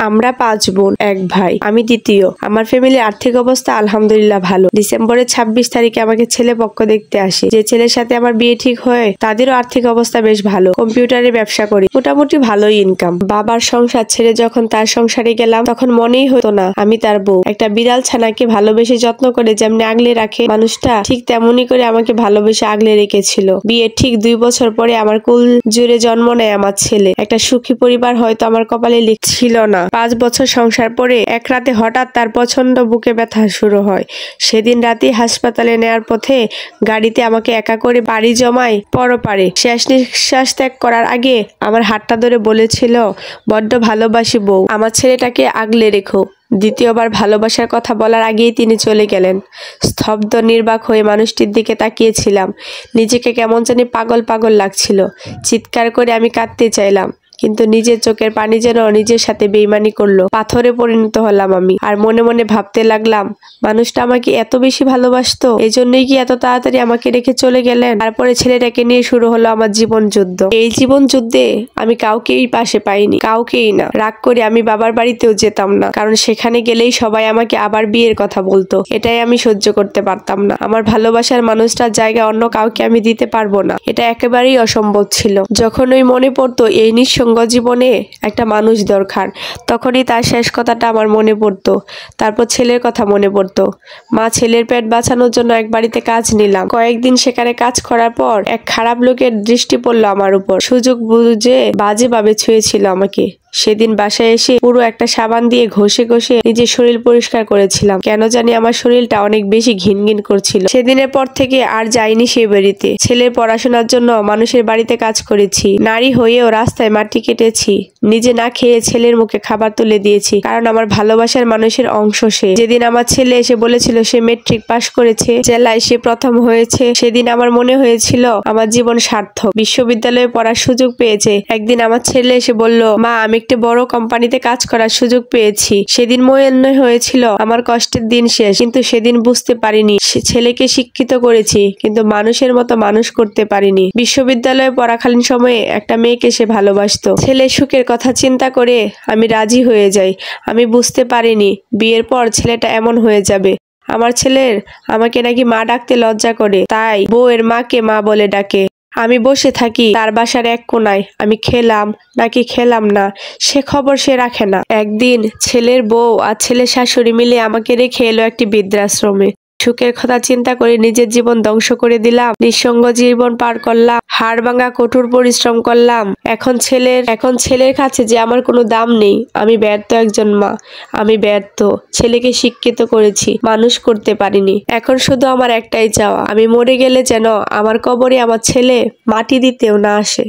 আমরা 5 বোন, 1 ভাই, আমি দ্বিতীয়। আমার ফ্যামিলির আর্থিক অবস্থা আলহামদুলিল্লাহ ভালো। ডিসেম্বরের 26 তারিখে আমাকে ছেলে পক্ষ দেখতে আসে। যে ছেলের সাথে আমার বিয়ে ঠিক হয় তাদেরও আর্থিক অবস্থা বেশ ভালো। কম্পিউটারে ব্যবসা করি, মোটামুটি ভালোই ইনকাম। বাবার সংসার ছেড়ে যখন তার সংসারে গেলাম তখন মনেই হতো না আমি তার বউ। একটা বিড়াল ছানাকে ভালোবেসে যত্ন করে যেমনি আগলে রাখে মানুষটা, ঠিক তেমনি করে আমাকে ভালোবেসে আগলে রেখেছিল। বিয়ের ঠিক 2 বছর পরে আমার কুল জুড়ে জন্ম নেয় আমার ছেলে। একটা সুখী পরিবার হয়তো আমার কপালে ছিল না। 5 বছর সংসার পরে এক রাতে হঠাৎ তার প্রচন্ড বুকে ব্যথা শুরু হয়। সেদিন রাতে হাসপাতালে নেয়ার পথে গাড়িতে আমাকে একা করে বাড়ি জমায় পরপারে। শেষ নিঃশ্বাস ত্যাগ করার আগে আমার হাতটা ধরে বলেছিল, বড্ড ভালোবাসি বউ, আমার ছেলেটাকে আগলে রেখো। দ্বিতীয়বার ভালোবাসার কথা বলার আগেই তিনি চলে গেলেন। স্তব্ধ নির্বাক হয়ে মানুষটির দিকে তাকিয়েছিলাম। নিজেকে কেমন জানি পাগল পাগল লাগছিল। চিৎকার করে আমি কাঁদতে চাইলাম, কিন্তু নিজের চোখের পানি যেন নিজের সাথে বেইমানি করলো। পাথরে পরিণত হলাম আমি। আর মনে মনে ভাবতে লাগলাম, মানুষটা আমাকে এত বেশি ভালোবাসতো, এজন্যই কি এত তাড়াতাড়ি আমাকে রেখে চলে গেলেন? তারপরে ছেলেটাকে নিয়ে শুরু হলো আমার জীবন যুদ্ধ। এই জীবন যুদ্ধে আমি কাউকেই পাশে পাইনি, কাউকেই না। রাগ করে আমি বাবার বাড়িতেও যেতাম না, কারণ সেখানে গেলেই সবাই আমাকে আবার বিয়ের কথা বলতো। এটাই আমি সহ্য করতে পারতাম না। আমার ভালোবাসার মানুষটার জায়গা অন্য কাউকে আমি দিতে পারবো না, এটা একেবারেই অসম্ভব ছিল। যখন ওই মনে পড়তো এই নিঃসঙ্গ জীবনে একটা মানুষ দরকার, তখনই তার শেষ কথাটা আমার মনে পড়তো। তারপর ছেলের কথা মনে পড়তো। মা ছেলের পেট বাঁচানোর জন্য এক বাড়িতে কাজ নিলাম। কয়েকদিন সেখানে কাজ করার পর এক খারাপ লোকের দৃষ্টি পড়লো আমার উপর। সুযোগ বুঝে বাজেভাবে ছুঁয়েছিল আমাকে। সেদিন বাসায় এসে পুরো একটা সাবান দিয়ে ঘষে ঘষে নিজের শরীর পরিষ্কার করেছিলাম। কেন জানি আমার শরীরটা অনেক বেশি ঘিনঘিন করছিল। সেদিনের পর থেকে আর যাইনি সেই বাড়িতে। ছেলের পড়াশোনার জন্য মানুষের বাড়িতে কাজ করেছি। নারী হয়েও রাস্তায় মাটি কেটেছি। নিজে না খেয়ে ছেলের মুখে খাবার তুলে দিয়েছি, কারণ আমার ভালোবাসার মানুষের অংশ সে। যেদিন আমার ছেলে এসে বলেছিল সে মেট্রিক পাশ করেছে, জেলায় সে প্রথম হয়েছে, সেদিন আমার মনে হয়েছিল আমার জীবন সার্থক। বিশ্ববিদ্যালয়ে পড়ার সুযোগ পেয়েছে। একদিন আমার ছেলে এসে বলল, মা আমি একটা বড় কোম্পানিতে কাজ করার সুযোগ পেয়েছি। সেদিন মনে হয়েছিল আমার কষ্টের দিন শেষ, কিন্তু সেদিন বুঝতে পারিনি ছেলেকে শিক্ষিত করেছি, কিন্তু মানুষের মতো মানুষ করতে পারিনি। বিশ্ববিদ্যালয়ে পড়াকালীন সময়ে একটা মেয়েকে সে ভালোবাসতো। ছেলের সুখের কথা চিন্তা করে আমি রাজি হয়ে যাই। আমি বুঝতে পারিনি বিয়ের পর ছেলেটা এমন হয়ে যাবে। আমার ছেলের আমাকে নাকি মা ডাকতে লজ্জা করে, তাই বউয়ের মাকে মা বলে ডাকে। আমি বসে থাকি তার বাসার এক কোনায়। আমি খেলাম নাকি খেলাম না সে খবর সে রাখে না। একদিন ছেলের বউ আর ছেলের শাশুড়ি মিলে আমাকে রেখে এলো একটি বৃদ্ধাশ্রমে। সুখের কথা চিন্তা করে নিজের জীবন ধ্বংস করে দিলাম। নিঃসঙ্গ জীবন পার করলাম, হাড় ভাঙা কঠোর পরিশ্রম করলাম। এখন ছেলের কাছে যে আমার কোনো দাম নেই। আমি ব্যর্থ একজন মা, আমি ব্যর্থ। ছেলেকে শিক্ষিত করেছি, মানুষ করতে পারিনি। এখন শুধু আমার একটাই চাওয়া, আমি মরে গেলে যেন আমার কবরে আমার ছেলে মাটি দিতেও না আসে।